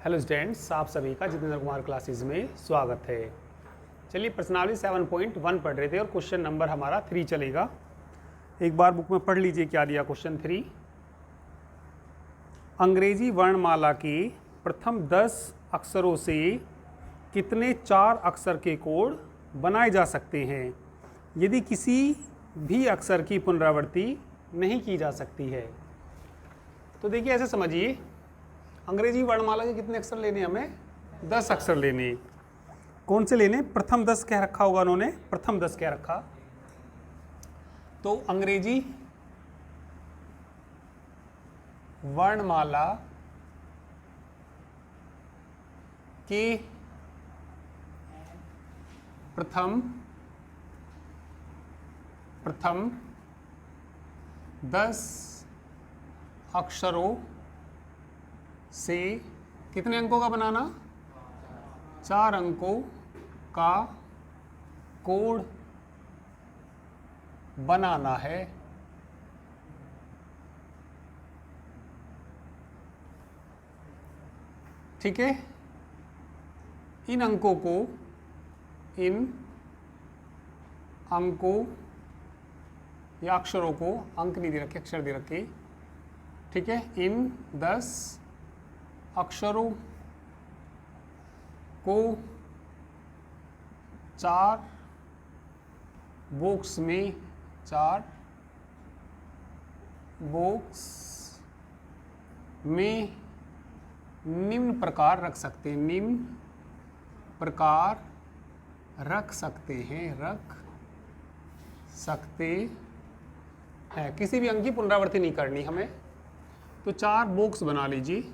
Hello students, आप सभी का जितेंद्र कुमार क्लासेस में स्वागत है। चलिए प्रश्नावली 7.1 पढ़ रहे थे और क्वेश्चन नंबर हमारा 3 चलेगा। एक बार बुक में पढ़ लीजिए क्या दिया क्वेश्चन 3। अंग्रेजी वर्णमाला के प्रथम 10 अक्षरों से कितने 4 अक्षर के कोड बनाए जा सकते हैं यदि किसी भी अक्षर की पुनरावृत्ति नहीं की जा सकती है। तो देखिए ऐसे समझिए, अंग्रेजी वर्णमाला के कितने अक्षर लेने, हमें 10 अक्षर लेने। कौन से लेने? प्रथम 10 कह रखा होगा उन्होंने, प्रथम 10 कह रखा। तो अंग्रेजी वर्णमाला के प्रथम 10 अक्षरों से कितने अंकों का बनाना? 4 अंकों का कोड बनाना है। ठीक है, इन अंकों या अक्षरों को, अंक नहीं दे रखे, अक्षर दे रखे। ठीक है, इन 10 अक्षरों को 4 बॉक्स में निम्न प्रकार रख सकते हैं, रख सकते हैं। किसी भी अंक की पुनरावृत्ति नहीं करनी हमें। तो 4 बॉक्स बना लीजिए।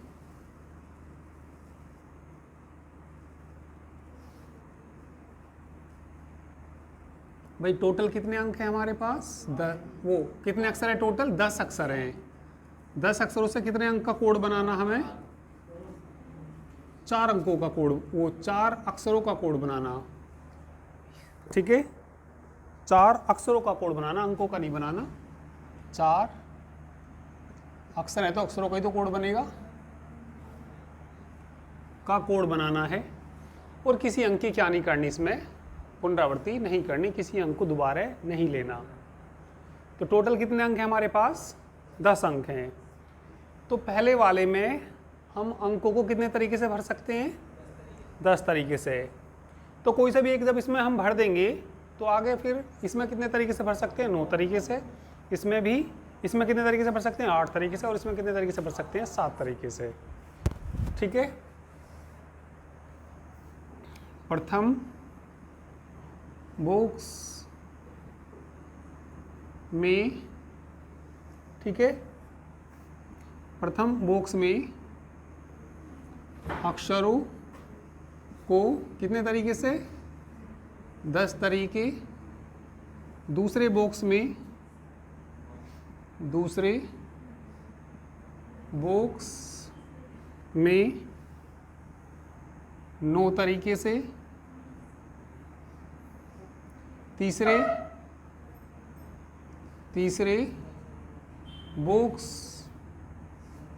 भाई टोटल कितने अंक हैं हमारे पास? वो कितने अक्षर है टोटल? 10 अक्षर हैं। 10 अक्षरों से कितने अंक का कोड बनाना हमें? 4 अंकों का कोड, वो 4 अक्षरों का कोड बनाना। ठीक है, 4 अक्षरों का कोड बनाना, अंकों का नहीं बनाना। 4 अक्षर है तो अक्षरों का ही तो कोड बनेगा, का कोड बनाना है। और किसी अंक की क्या नहीं करनी, इसमें पुनरावृत्ति नहीं करनी, किसी अंक को दोबारा नहीं लेना। तो टोटल कितने अंक हैं हमारे पास? 10 अंक हैं। तो पहले वाले में हम अंकों को कितने तरीके से भर सकते हैं? 10 तरीके से। तो कोई सा भी एक जब इसमें हम भर देंगे तो आगे फिर इसमें कितने तरीके से भर सकते हैं? 9 तरीके से। इसमें कितने तरीके से भर सकते हैं? 8 तरीके से। और इसमें कितने तरीके से भर सकते हैं? 7 तरीके से। ठीक है, प्रथम बॉक्स में, ठीक है, प्रथम बॉक्स में अक्षरों को कितने तरीके से? 10 तरीके। दूसरे बॉक्स में 9 तरीके से। तीसरे बॉक्स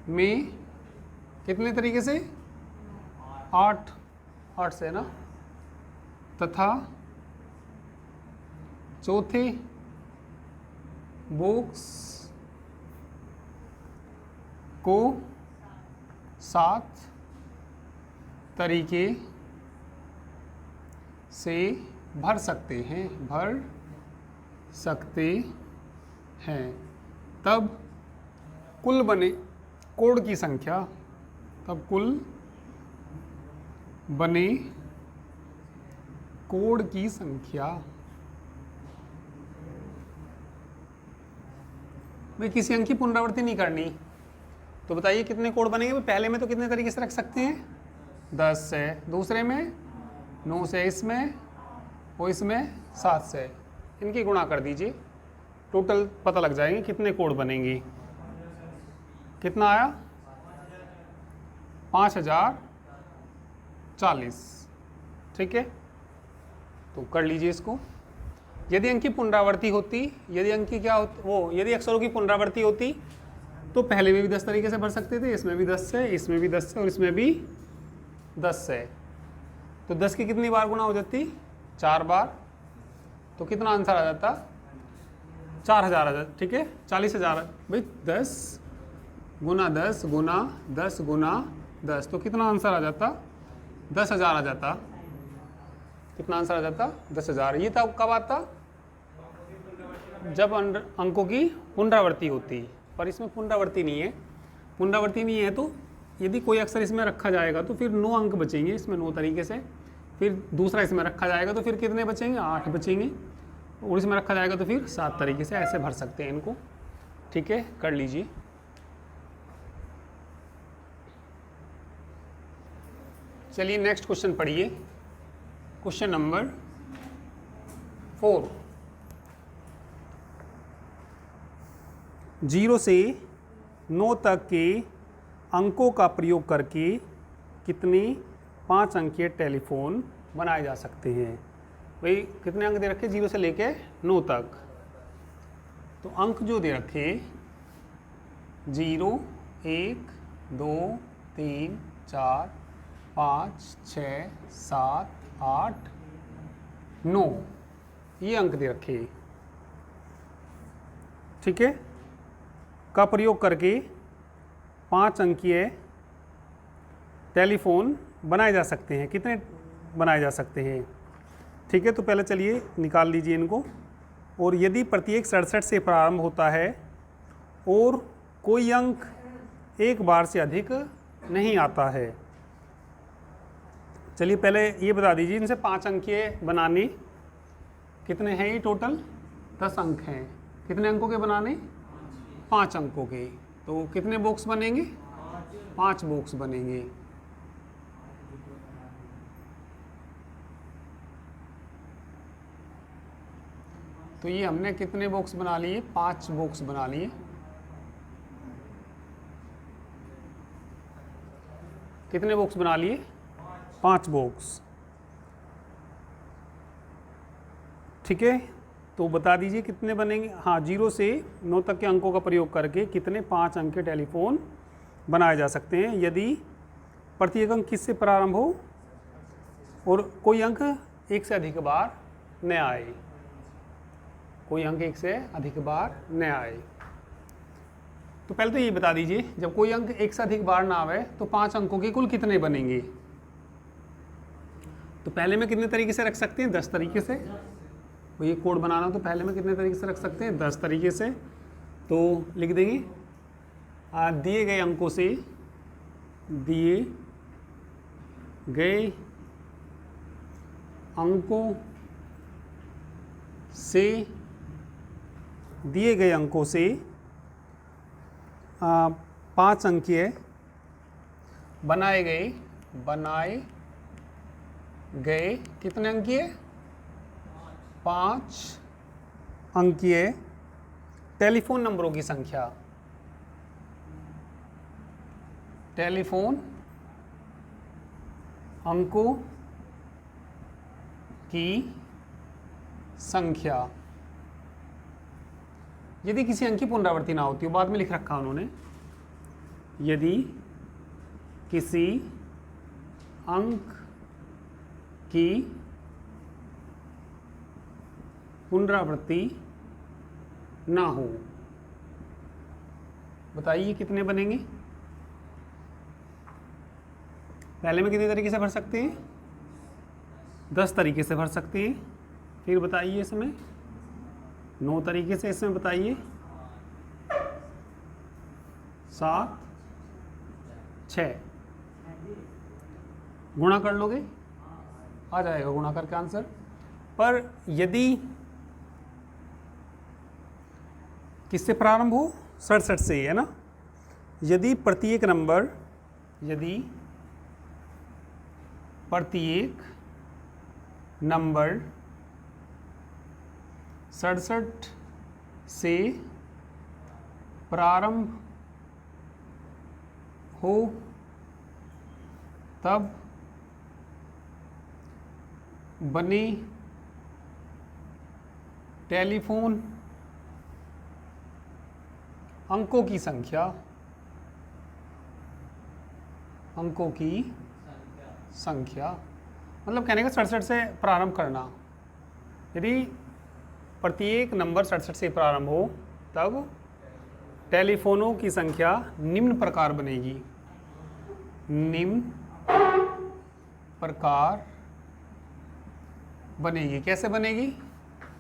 में कितने तरीके से? 8 से ना। तथा चौथे बॉक्स को 7 तरीके से भर सकते हैं। तब कुल बने कोड की संख्या, भाई किसी अंक की पुनरावृत्ति नहीं करनी। तो बताइए कितने कोड बनेंगे? पहले में तो कितने तरीके से रख सकते हैं? 10 से। दूसरे में 9 से। इसमें और इसमें 7 से। इनकी गुणा कर दीजिए, टोटल पता लग जाएंगे कितने कोड बनेंगे। कितना आया? 5040। ठीक है, तो कर लीजिए इसको। यदि अंक की पुनरावृत्ति होती, यदि अंक की क्या होती, यदि अक्षरों की पुनरावृत्ति होती तो पहले में भी 10 तरीके से भर सकते थे, इसमें भी 10 से, इसमें भी 10 से और इसमें भी 10 से, तो 10 की कितनी बार गुना हो जाती? 4 बार। तो कितना आंसर आ जाता? 4000 आ जाता। ठीक है, 40,000 भाई। 10 गुना 10 गुना 10 गुना 10, तो कितना आंसर आ जाता? 10,000 आ जाता। कितना आंसर आ जाता? 10,000। ये तब कब आता? जब अंकों की पुनरावृत्ति होती, पर इसमें पुनरावृत्ति नहीं है। पुनरावृत्ति नहीं है तो यदि कोई अक्षर इसमें रखा जाएगा तो फिर 9 अंक बचेंगे इसमें 9 तरीके से। फिर दूसरा इसमें रखा जाएगा तो फिर कितने बचेंगे? 8 बचेंगे। और इसमें रखा जाएगा तो फिर 7 तरीके से ऐसे भर सकते हैं इनको। ठीक है, कर लीजिए। चलिए नेक्स्ट क्वेश्चन पढ़िए। Question number 4। 0 से 9 तक के अंकों का प्रयोग करके कितने 5 अंकीय टेलीफोन बनाए जा सकते हैं? भाई कितने अंक दे रखे? 0 से लेके 9 तक। तो अंक जो दे रखे 0, 1, 2, 3, 4, 5, 6, 7, 8, 9, ये अंक दे रखे। ठीक है, का प्रयोग करके 5 अंकीय टेलीफोन बनाए जा सकते हैं। कितने बनाए जा सकते हैं? ठीक है, तो पहले चलिए निकाल लीजिए इनको। और यदि प्रत्येक 67 से प्रारंभ होता है और कोई अंक एक बार से अधिक नहीं आता है। चलिए पहले ये बता दीजिए, इनसे 5 अंकीय बनाने कितने हैं? ये टोटल 10 अंक हैं। कितने अंकों के बनाने? 5 अंकों के। तो कितने बॉक्स बनेंगे? 5 बॉक्स बनेंगे। तो ये हमने कितने बॉक्स बना लिए? 5 बॉक्स बना लिए। कितने बॉक्स बना लिए? 5 बॉक्स। ठीक है, तो बता दीजिए कितने बनेंगे। हाँ, 0 से 9 तक के अंकों का प्रयोग करके कितने 5 अंक के टेलीफोन बनाए जा सकते हैं यदि प्रत्येक अंक किससे प्रारंभ हो और कोई अंक एक से अधिक बार न आए। कोई अंक एक से अधिक बार न आए। तो पहले तो ये बता दीजिए, जब कोई अंक एक से अधिक बार ना आवे तो 5 अंकों के कुल कितने बनेंगे? तो पहले में कितने तरीके से रख सकते हैं? 10 तरीके से। तो ये कोड बनाना तो पहले में कितने तरीके से रख सकते हैं? 10 तरीके से। तो लिख देंगे दिए गए अंकों से, दिए गए अंकों से, दिए गए अंकों से 5 अंकीय बनाए गए कितने अंकीय? 5 अंकीय टेलीफोन नंबरों की संख्या। टेलीफोन अंकों की संख्या। यदि किसी अंक की पुनरावृत्ति ना होती हो, बाद में लिख रखा उन्होंने, यदि किसी अंक की पुनरावृत्ति ना हो, बताइए कितने बनेंगे? पहले में कितने तरीके से भर सकते हैं? 10 तरीके से भर सकते हैं। फिर बताइए इसमें 9 तरीके से। इसमें बताइए 7, 6। गुणा कर लोगे, आ जाएगा गुणा करके आंसर। पर यदि किससे प्रारंभ हो? 67 से, है ना। यदि प्रत्येक नंबर, यदि प्रत्येक नंबर 67 से प्रारंभ हो तब बने टेलीफोन अंकों की संख्या, अंकों की संख्या, मतलब कहने का 67 से प्रारंभ करना। यदि प्रत्येक नंबर 67 से प्रारंभ हो तब टेलीफोनों की संख्या निम्न प्रकार बनेगी। निम्न प्रकार बनेगी। कैसे बनेगी?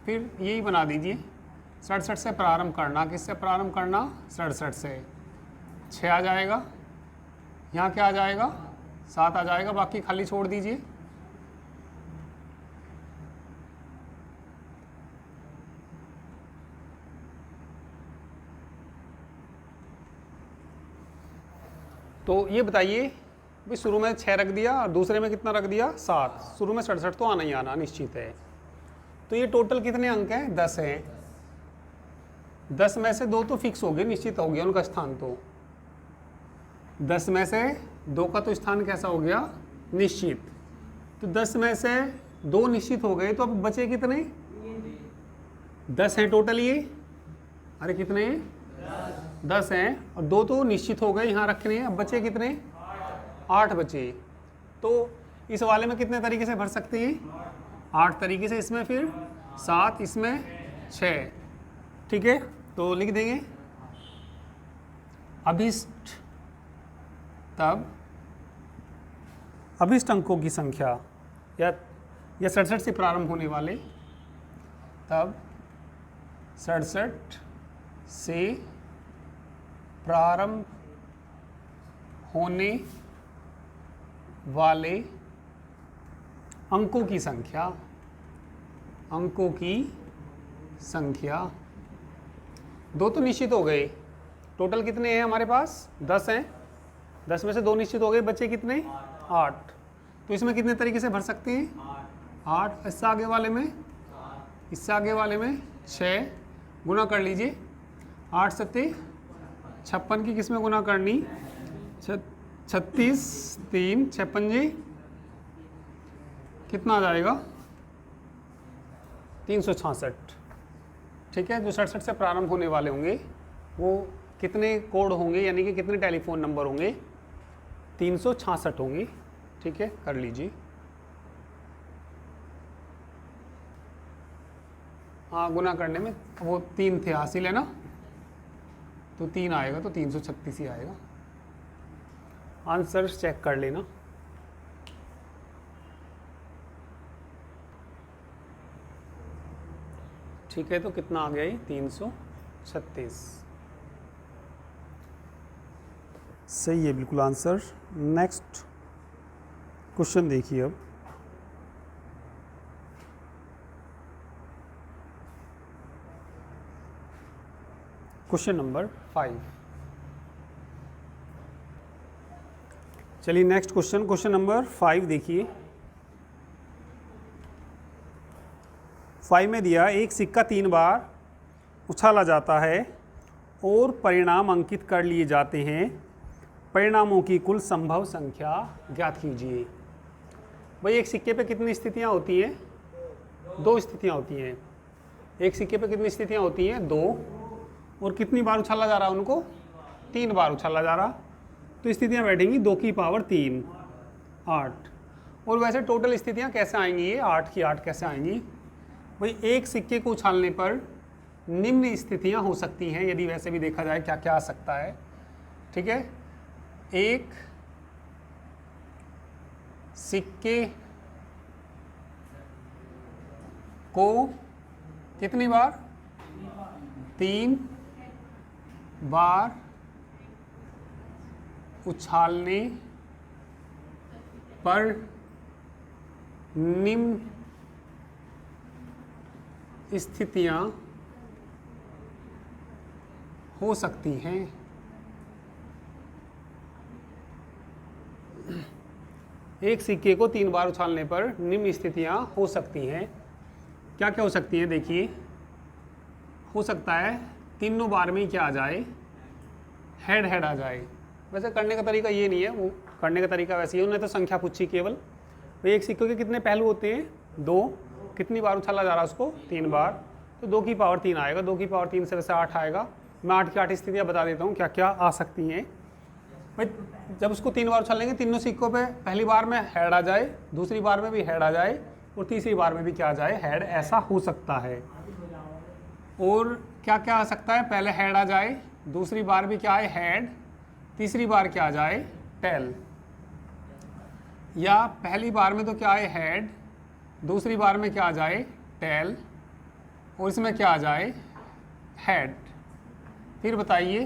फिर यही बना दीजिए, 67 से प्रारंभ करना। किससे प्रारंभ करना? 67 से। 6 आ जाएगा, यहाँ क्या आ जाएगा? 7 आ जाएगा, बाकी खाली छोड़ दीजिए। तो ये बताइए भाई, शुरू में 6 रख दिया और दूसरे में कितना रख दिया? 7। शुरू में 67 तो आना ही आना निश्चित है। तो ये टोटल कितने अंक हैं? 10 हैं। 10 में से 2 तो फिक्स हो गए, निश्चित हो गया उनका स्थान। तो 10 में से 2 का तो स्थान कैसा हो गया? निश्चित। तो 10 में से 2 निश्चित हो गए, तो अब बचे कितने? 10 हैं टोटल ये। अरे कितने? 10 हैं, और 2 तो निश्चित हो गए, यहाँ रखने हैं। अब बचे कितने? 8 बचे। तो इस वाले में कितने तरीके से भर सकते हैं? 8 तरीके से। इसमें फिर 7, इसमें 6। ठीक है, तो लिख देंगे अभिष्ट, तब अभिष्ट अंकों की संख्या या 67 से प्रारंभ होने वाले, तब 67 से प्रारंभ होने वाले अंकों की संख्या, अंकों की संख्या। 2 तो निश्चित हो गए। टोटल कितने हैं हमारे पास? 10 हैं। 10 में से 2 निश्चित हो गए, बचे कितने? 8। तो इसमें कितने तरीके से भर सकते हैं? 8। इससे आगे वाले में, इससे आगे वाले में 6। गुना कर लीजिए। 8 सत्ते 56 की किस में गुना करनी? 36, 3, 6 पंजे कितना आ जाएगा? 366। ठीक है, जो 67 से प्रारंभ होने वाले होंगे वो कितने कोड होंगे, यानी कि कितने टेलीफोन नंबर होंगे? 366 होंगे। ठीक है, कर लीजिए। हाँ, गुना करने में वो 3 थे हासिल, है ना? तो 3 आएगा, तो 336 ही आएगा। आंसर चेक कर लेना। ठीक है, तो कितना आ गया ये? 336। सही है बिल्कुल आंसर। नेक्स्ट क्वेश्चन देखिए अब। Question number 5। चलिए नेक्स्ट क्वेश्चन, क्वेश्चन नंबर 5 देखिए। 5 में दिया, एक सिक्का 3 बार उछाला जाता है और परिणाम अंकित कर लिए जाते हैं। परिणामों की कुल संभव संख्या ज्ञात कीजिए। भाई, एक सिक्के पे कितनी स्थितियां होती हैं? 2 स्थितियां होती हैं। एक सिक्के पे कितनी स्थितियां होती हैं? 2। और कितनी बार उछाला जा रहा है उनको? 3 बार उछाला जा रहा। तो स्थितियां बैठेंगी 2 की पावर 3, 8। और वैसे टोटल स्थितियां कैसे आएंगी? ये 8 की 8 कैसे आएंगी? भाई, एक सिक्के को उछालने पर निम्न स्थितियां हो सकती हैं। यदि वैसे भी देखा जाए क्या क्या आ सकता है। ठीक है, एक सिक्के को कितनी बार? 3 बार उछालने पर निम्न स्थितियां हो सकती हैं। एक सिक्के को 3 बार उछालने पर निम्न स्थितियां हो सकती हैं। क्या क्या हो सकती हैं? देखिए, हो सकता है तीनों बार में ही क्या आ जाए? हेड हेड आ जाए। वैसे करने का तरीका ये नहीं है, वो करने का तरीका वैसे ही, उन्होंने तो संख्या पूछी केवल। भाई, एक सिक्के के कितने पहलू होते हैं? 2। कितनी बार उछाला जा रहा है उसको? 3 बार। तो 2 की पावर 3 आएगा। 2 की पावर 3 से वैसे 8 आएगा। मैं 8 की 8 स्थितियाँ बता देता हूँ क्या क्या आ सकती हैं। भाई जब उसको 3 बार उछालेंगे, तीनों सिक्कों पे पहली बार में हेड आ जाए, दूसरी बार में भी हेड आ जाए और तीसरी बार में भी क्या आ जाए, हेड, ऐसा हो सकता है। और क्या क्या आ सकता है, पहले हेड आ जाए, दूसरी बार भी क्या आए, हेड, तीसरी बार क्या आ जाए, टेल। या पहली बार में तो क्या आए, हेड, दूसरी बार में क्या आ जाए, टेल, और इसमें क्या आ जाए, हेड। फिर बताइए,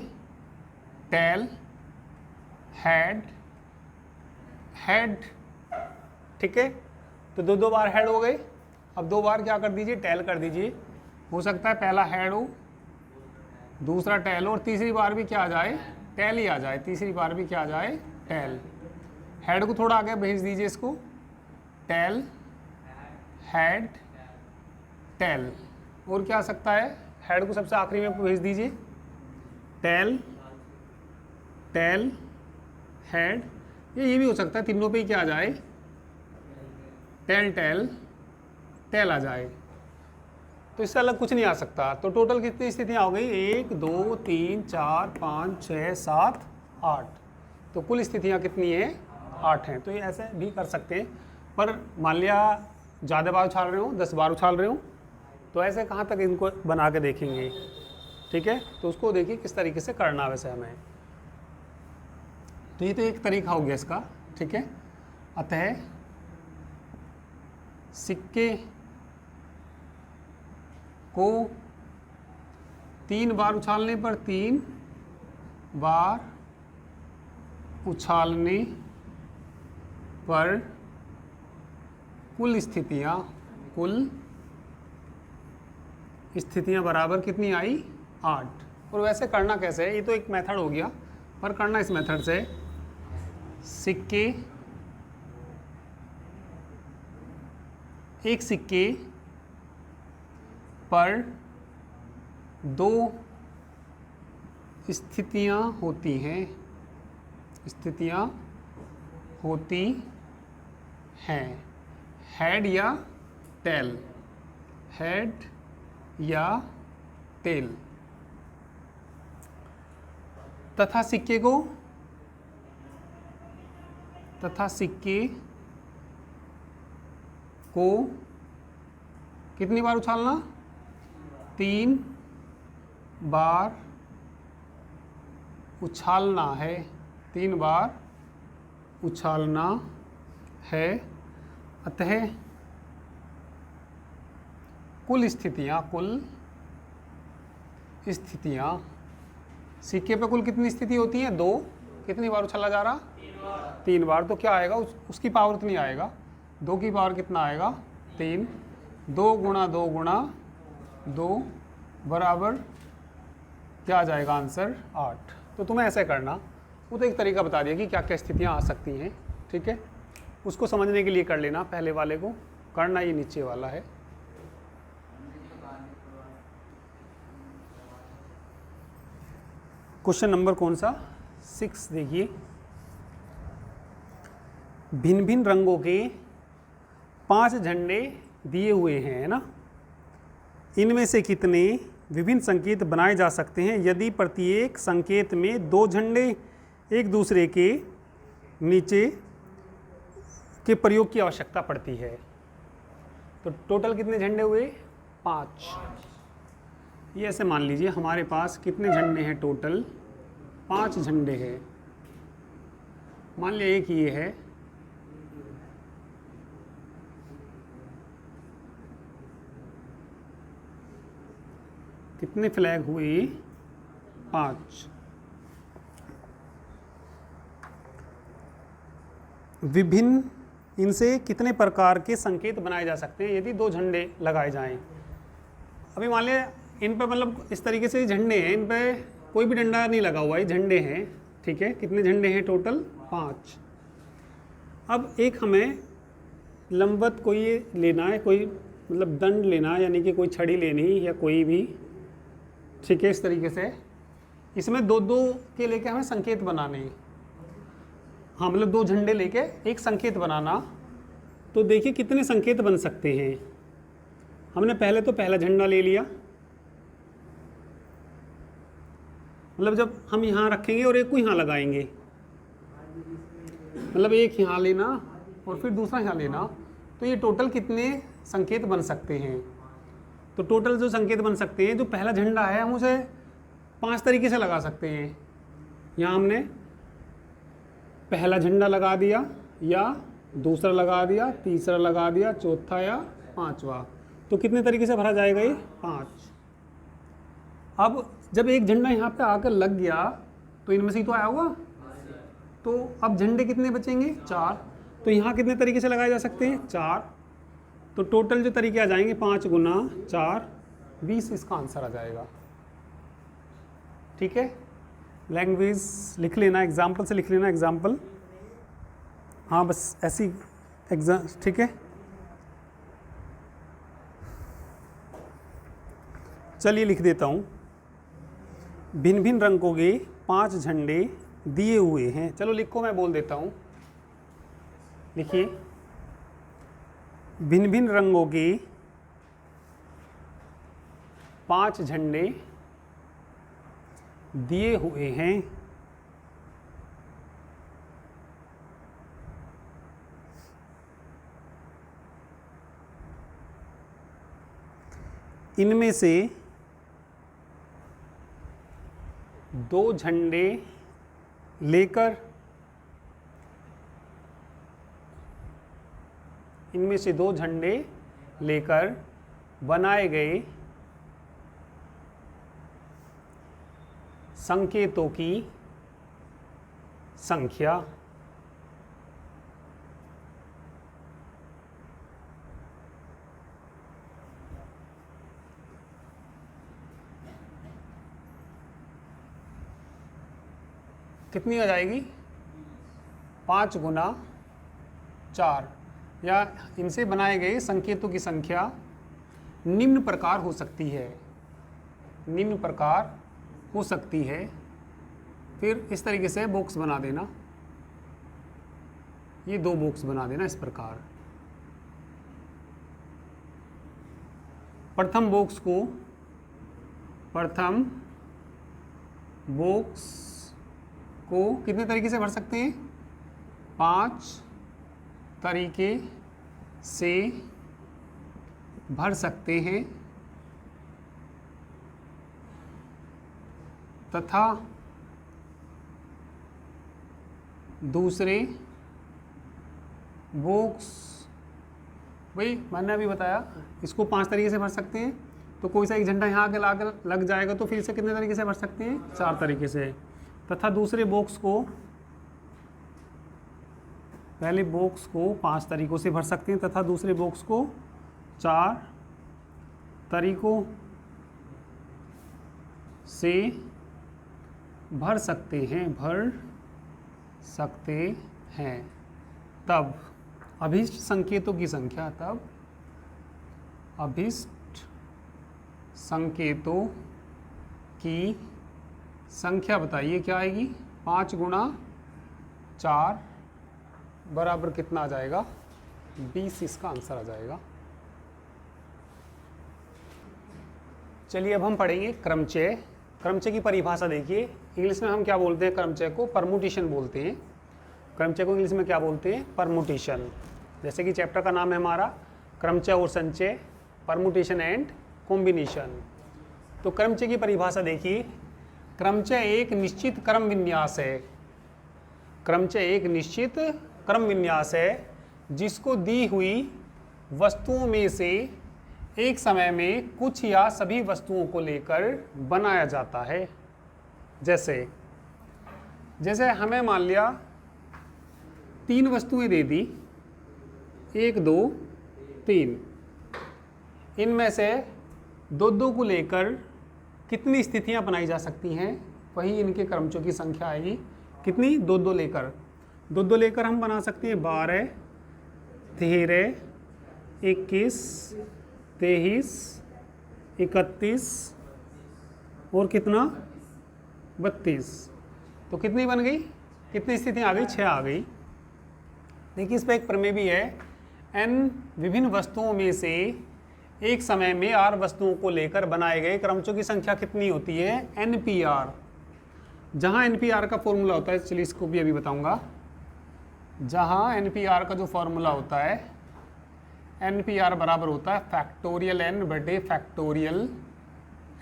टेल, हेड, हेड, ठीक है। तो दो दो बार हेड हो गए। अब 2 बार क्या कर दीजिए, टेल कर दीजिए। हो सकता है पहला हेड हो, दूसरा टेल हो, और तीसरी बार भी क्या आ जाए, टेल ही आ जाए, तीसरी बार भी क्या आ जाए, टेल। हेड को थोड़ा आगे भेज दीजिए इसको, टेल, हेड, टेल। और क्या आ सकता है, हेड को सबसे आखिरी में भेज दीजिए, टेल, टेल, हेड। ये भी हो सकता है तीनों पे ही क्या आ जाए, टेल, टेल, टेल आ जाए। तो इससे अलग कुछ नहीं आ सकता। तो टोटल कितनी स्थितियाँ हो गई, 1 2 3 4 5 6 7 8। तो कुल स्थितियाँ कितनी हैं, 8 हैं। तो ये ऐसे भी कर सकते हैं। पर मान लिया ज़्यादा बार उछाल रहे हो, 10 बार उछाल रहे हो, तो ऐसे कहाँ तक इनको बना के देखेंगे, ठीक है। तो उसको देखिए किस तरीके से करना है वैसे हमें। तो ये तो एक तरीका हो गया इसका, ठीक है। अतः सिक्के को 3 बार उछालने पर 3 बार उछालने पर कुल स्थितियाँ बराबर कितनी आई, 8। और वैसे करना कैसे है, ये तो एक मेथड हो गया, पर करना इस मेथड से, एक सिक्के पर 2 स्थितियाँ होती हैं, हेड या टेल, हेड या टेल। तथा सिक्के को कितनी बार उछालना, 3 बार उछालना है, 3 बार उछालना है। अतः कुल स्थितियाँ सिक्के पे कुल कितनी स्थिति होती है, 2। कितनी बार उछाला जा रहा, 3 बार। तो क्या आएगा, उसकी पावर उतनी आएगा, 2 की पावर कितना आएगा, 3। 2 गुणा 2 गुणा 2 बराबर क्या आ जाएगा आंसर, 8। तो तुम्हें ऐसे करना, वो तो एक तरीका बता दिया कि क्या क्या स्थितियाँ आ सकती हैं, ठीक है। उसको समझने के लिए कर लेना, पहले वाले को करना ये नीचे वाला है। क्वेश्चन नंबर कौन सा, 6 देखिए। भिन्न भिन्न रंगों के 5 झंडे दिए हुए हैं, है ना। इनमें से कितने विभिन्न संकेत बनाए जा सकते हैं यदि प्रत्येक संकेत में 2 झंडे एक दूसरे के नीचे के प्रयोग की आवश्यकता पड़ती है। तो टोटल कितने झंडे हुए, 5। ये ऐसे मान लीजिए हमारे पास कितने झंडे हैं, टोटल 5 झंडे हैं। मान लिया एक ये है, कितने फ्लैग हुए, 5। विभिन्न इनसे कितने प्रकार के संकेत बनाए जा सकते हैं यदि 2 झंडे लगाए जाएं। अभी मान लिया इन पे मतलब इस तरीके से झंडे हैं, इन पे कोई भी डंडा नहीं लगा हुआ है, झंडे हैं, ठीक है। कितने झंडे हैं टोटल, 5। अब एक हमें लंबवत कोई लेना है, कोई मतलब दंड लेना है, यानी कि कोई छड़ी लेनी या कोई भी, ठीक है। इस तरीके से इसमें 2-2 के लेके हमें संकेत बनाने हैं। हाँ, मतलब 2 झंडे लेके एक संकेत बनाना। तो देखिए कितने संकेत बन सकते हैं। हमने पहले तो पहला झंडा ले लिया, मतलब जब हम यहाँ रखेंगे और एक को यहाँ लगाएंगे, मतलब एक यहाँ लेना और फिर दूसरा यहाँ लेना, तो ये टोटल कितने संकेत बन सकते हैं? तो टोटल जो संकेत बन सकते हैं, जो पहला झंडा है हम उसे 5 तरीके से लगा सकते हैं। यहाँ हमने पहला झंडा लगा दिया, या दूसरा लगा दिया, तीसरा लगा दिया, चौथा या पांचवा। तो कितने तरीके से भरा जाएगा ये? 5। अब जब एक झंडा यहाँ पे आकर लग गया तो इनमें से ही तो आया होगा, तो अब झंडे कितने बचेंगे? 4। तो यहाँ कितने तरीके से लगाए जा सकते हैं? 4। तो टोटल जो तरीके आ जाएंगे 5 गुना 4, 20 इसका आंसर आ जाएगा। ठीक है, लैंग्वेज लिख लेना, एग्जाम्पल से लिख लेना, एग्जाम्पल। हाँ बस ऐसी एग्जाम, ठीक है। चलिए लिख देता हूँ, भिन्न भिन्न रंगों के 5 झंडे दिए हुए हैं। चलो लिखो, मैं बोल देता हूँ, लिखिए। भिन्न भिन्न रंगों के 5 झंडे दिए हुए हैं। इनमें से 2 झंडे लेकर, इनमें से 2 झंडे लेकर बनाए गए संकेतों की संख्या कितनी आ जाएगी? 5 गुना 4, या इनसे बनाए गए संकेतों की संख्या निम्न प्रकार हो सकती है, निम्न प्रकार हो सकती है। फिर इस तरीके से बॉक्स बना देना, ये 2 बॉक्स बना देना इस प्रकार। प्रथम बॉक्स को कितने तरीके से भर सकते हैं? 5 तरीके से भर सकते हैं, तथा दूसरे बॉक्स, भाई मैंने अभी बताया इसको 5 तरीके से भर सकते हैं, तो कोई सा एक झंडा यहाँ आके लाकर लग जाएगा, तो फिर इसे कितने तरीके से भर सकते हैं? 4 तरीके से। तथा दूसरे बॉक्स को, पहले बॉक्स को 5 तरीकों से भर सकते हैं, तथा दूसरे बॉक्स को 4 तरीकों से भर सकते हैं, तब अभीष्ट संकेतों की संख्या, तब अभीष्ट संकेतों की संख्या बताइए क्या आएगी? 5 गुना 4 बराबर कितना आ जाएगा? 20 इसका आंसर आ जाएगा। चलिए अब हम पढ़ेंगे क्रमचय। क्रमचय की परिभाषा देखिए, इंग्लिश में हम क्या बोलते हैं? क्रमचय को परमुटेशन बोलते हैं। क्रमचय को इंग्लिश में क्या बोलते हैं? परमुटेशन। जैसे कि चैप्टर का नाम है हमारा क्रमचय और संचय, परमुटेशन एंड कॉम्बिनेशन। तो क्रमचय की परिभाषा देखिए, क्रमचय एक निश्चित क्रम विन्यास है। क्रमचय एक निश्चित क्रम विन्यास है जिसको दी हुई वस्तुओं में से एक समय में कुछ या सभी वस्तुओं को लेकर बनाया जाता है। जैसे हमें मान लिया 3 वस्तुएं दे दी, 1 2 3, इनमें से 2 को लेकर कितनी स्थितियां बनाई जा सकती हैं? वही इनके क्रमचयों की संख्या आएगी। कितनी? 2 लेकर। 2 लेकर हम बना सकते हैं 12, 13, 21, 23, 31 और कितना? 32। तो कितनी बन गई? कितनी स्थितियाँ आ गई? 6 आ गई। देखिए इस पर एक प्रमेय भी है, n विभिन्न वस्तुओं में से एक समय में r वस्तुओं को लेकर बनाए गए क्रमचयों की संख्या कितनी होती है? NPR। जहाँ NPR का फॉर्मूला होता है, चलिए इसको भी अभी बताऊंगा। जहाँ NPR का जो फॉर्मूला होता है, NPR बराबर होता है फैक्टोरियल n बटे फैक्टोरियल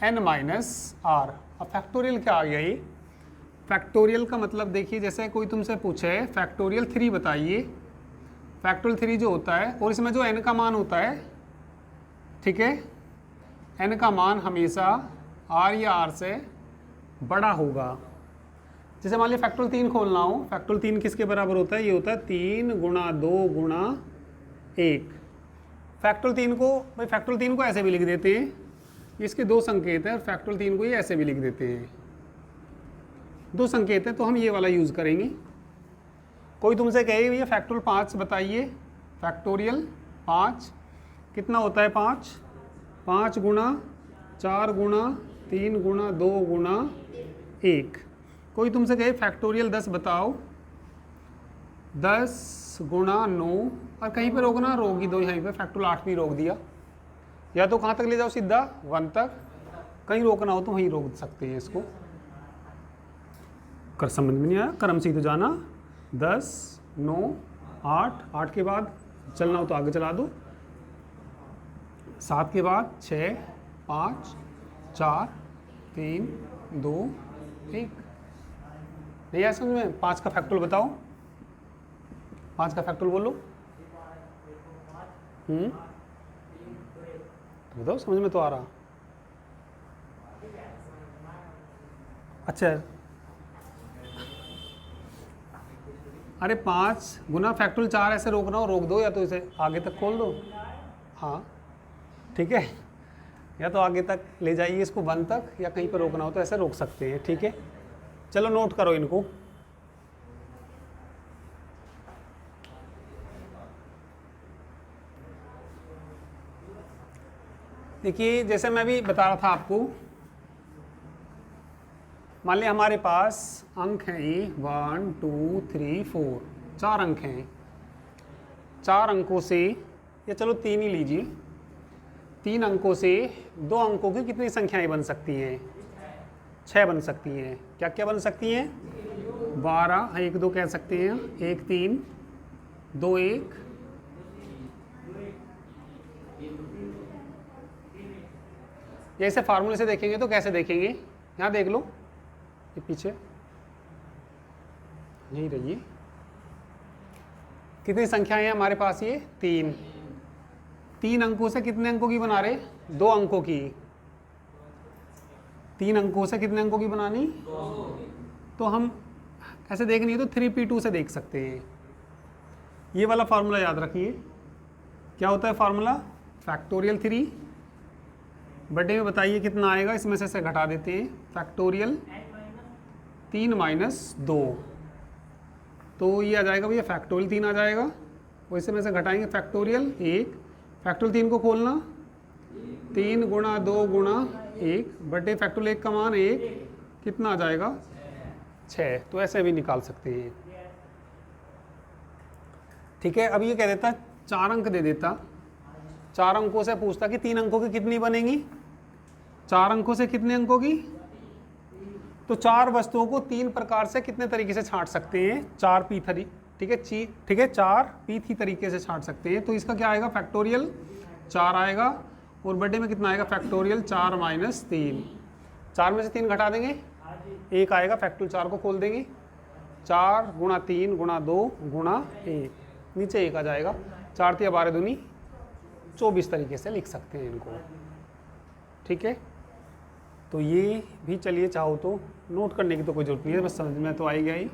n माइनस आर। अब फैक्टोरियल क्या आ गया ये? फैक्टोरियल का मतलब देखिए, जैसे कोई तुमसे पूछे फैक्टोरियल 3 बताइए, फैक्टोरियल 3 जो होता है और इसमें जो n का मान होता है, ठीक है, n का मान हमेशा r या r से बड़ा होगा। जैसे मान लिया फैक्टोरियल 3 खोलना हो, फैक्टोरियल 3 किसके बराबर होता है? ये होता है 3 गुणा 2 गुणा 1। फैक्टोरियल 3 को भाई फैक्टोरियल 3 को ऐसे भी लिख देते हैं, इसके 2 संकेत हैं, और फैक्टोरियल 3 को ये ऐसे भी लिख देते हैं, 2 संकेत हैं, तो हम ये वाला यूज़ करेंगे। कोई तुमसे कहे भैया फैक्टोरियल 5 बताइए, फैक्टोरियल 5 कितना होता है? 5 गुणा 4 गुणा 3 गुणा 2 गुणा 1। कोई तुमसे कहे फैक्टोरियल 10 बताओ, 10 गुणा 9, और कहीं पे रोकना रोक ही दो, यहीं पे फैक्टोरियल 8 भी रोक दिया, या तो कहाँ तक ले जाओ? सीधा 1 तक। कहीं रोकना हो तो वहीं रोक सकते हैं इसको। कर समझ में नहीं आया? क्रम सीधे जाना, 10 9 8 के बाद चलना हो तो आगे चला दो, 7 के बाद 6 5 4 3 2 1। नहीं आया समझ में? 5 का फैक्टोरियल बताओ, 5 का फैक्टोरियल बोलो। तो बताओ, समझ में तो आ रहा? अच्छा, अरे 5 गुना फैक्टोरियल 4 ऐसे रोकना हो रोक दो, या तो इसे आगे तक खोल दो। हाँ ठीक है, या तो आगे तक ले जाइए इसको 1 तक, या कहीं पर रोकना हो तो ऐसे रोक सकते हैं। ठीक है, चलो नोट करो इनको। देखिए, जैसे मैं भी बता रहा था आपको, मान लिया हमारे पास अंक हैं ये 1 2 3 4, 4 अंक हैं। 4 अंकों से, या चलो 3 ही लीजिए, 3 अंकों से 2 अंकों की कितनी संख्याएं बन सकती हैं? 6 बन सकती हैं। क्या क्या बन सकती हैं? 12, 1 2 कह सकते हैं, 1 3 2 1, जैसे फार्मूले से देखेंगे तो कैसे देखेंगे? यहाँ देख लो, ये पीछे यही रहिए, कितनी संख्याएं हैं हमारे पास? ये 3 अंकों से कितने अंकों की बना रहे? 2 अंकों की। 3 अंकों से कितने अंकों की बनानी? तो हम ऐसे देखनी है तो 3p2 से देख सकते हैं। ये वाला फार्मूला याद रखिए, क्या होता है फार्मूला? फैक्टोरियल 3 बटे में बताइए कितना आएगा, इसमें से घटा देते हैं, फैक्टोरियल 3 माइनस 2, तो ये आ जाएगा भैया फैक्टोरियल 3 आ जाएगा, वैसे में से घटाएंगे फैक्टोरियल 1, फैक्टोरियल 3 को खोलना, 3 गुणा 2 गुणा 1 बटे फैक्टोरियल 1 का मान 1, कितना आ जाएगा? 6। तो ऐसे भी निकाल सकते हैं। ठीक है, अब ये कह देता 4 अंक दे देता, 4 अंकों से पूछता कि 3 अंकों की कितनी बनेंगी? 4 अंकों से कितने अंकों की? तो 4 वस्तुओं को 3 प्रकार से कितने तरीके से छांट सकते हैं? 4p3, ठीक है, ठीक है, 4p3 तरीके से छांट सकते हैं। तो इसका क्या आएगा? फैक्टोरियल 4 आएगा, और बटे में कितना आएगा? Factorial 4 minus 3। 4 में से 3 घटा देंगे, 1 आएगा, फैक्टोरियल 4 को खोल देंगे, 4 गुणा 3 गुणा 2 गुणा 1, नीचे 1 आ जाएगा, 4 3 12 दूनी 24 तरीके से लिख सकते हैं इनको। ठीक है, तो ये भी चलिए चाहो तो नोट करने की तो कोई ज़रूरत नहीं है, बस समझ में तो आएगा ही।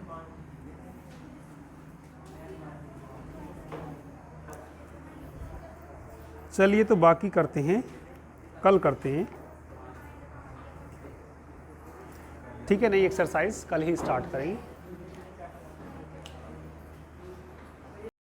चलिए तो बाकी करते हैं, कल करते हैं। ठीक है, नई एक्सरसाइज कल ही स्टार्ट करेंगे।